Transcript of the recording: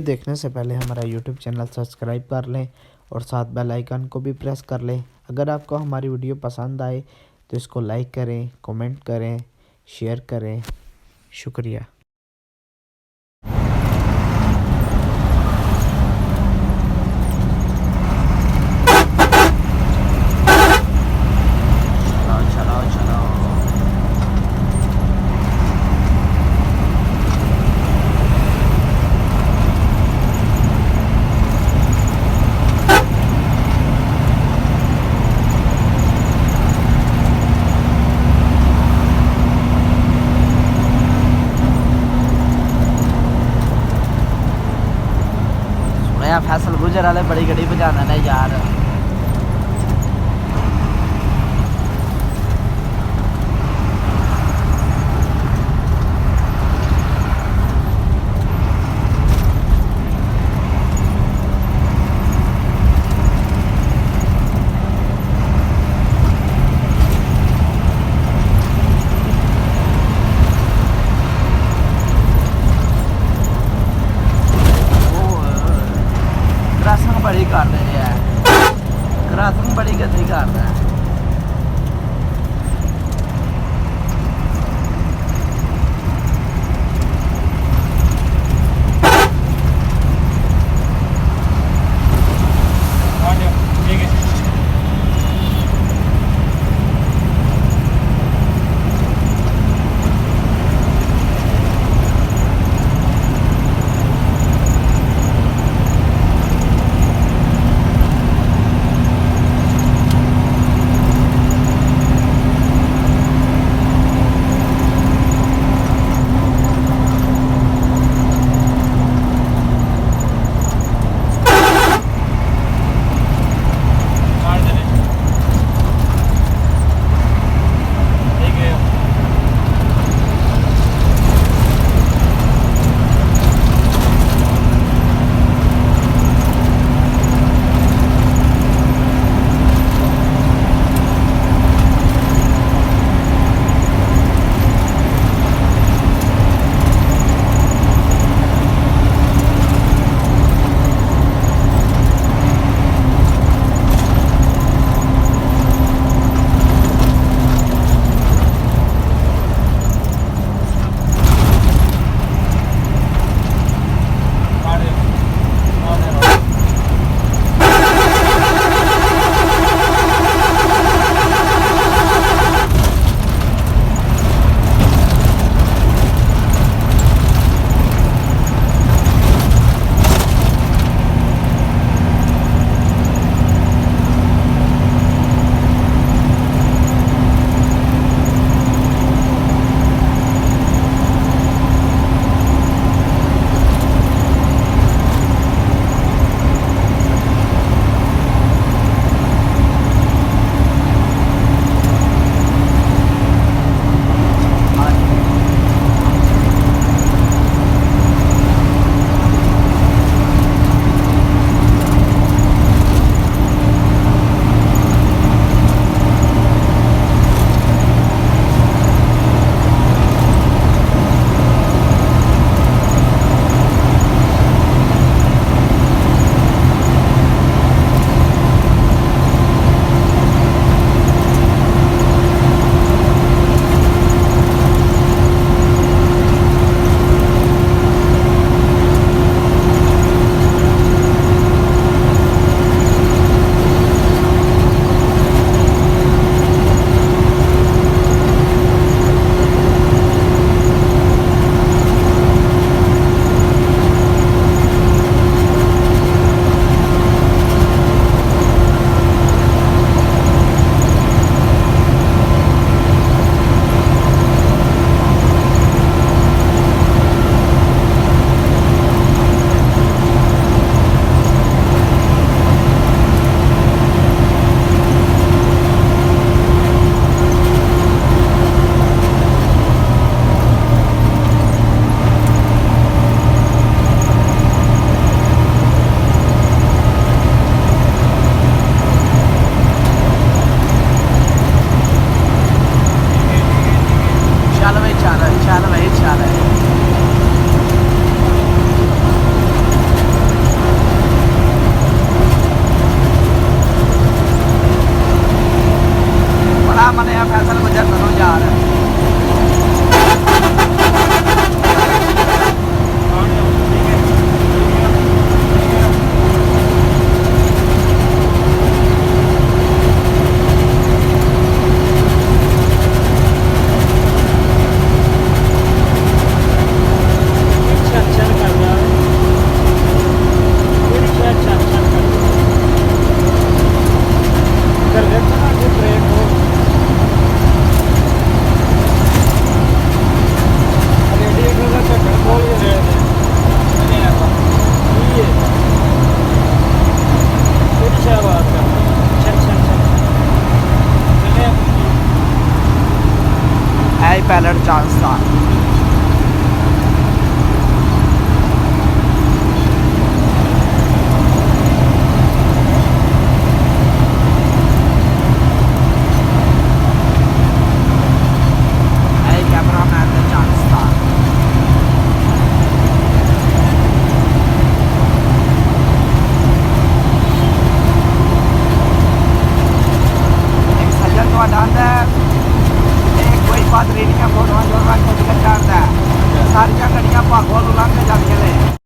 देखने से पहले हमारा यूट्यूब चैनल सब्सक्राइब कर लें और साथ बेल आइकन को भी प्रेस कर लें। अगर आपको हमारी वीडियो पसंद आए तो इसको लाइक करें, कमेंट करें, शेयर करें। शुक्रिया। फैसल गुजर वाले बड़ी गड्डी बजाना ने यार। बड़ी कर रहे हैं, क्रॉसिंग बड़ी गंदी कर रहा है। ਤੁਹਾਡਾ ਆਂਦਾ ਇਹ ਕੋਈ ਪਾਦਰੀ ਦੀਆਂ ਫੋਟੋਆਂ ਜੋ ਰੱਖ ਕੇ ਚੜਦਾ ਸਾਰੀਆਂ ਗੱਡੀਆਂ ਭਾਗੋ ਨੂੰ ਲੰਘ ਕੇ ਜਾਂਦੀਆਂ ਨੇ।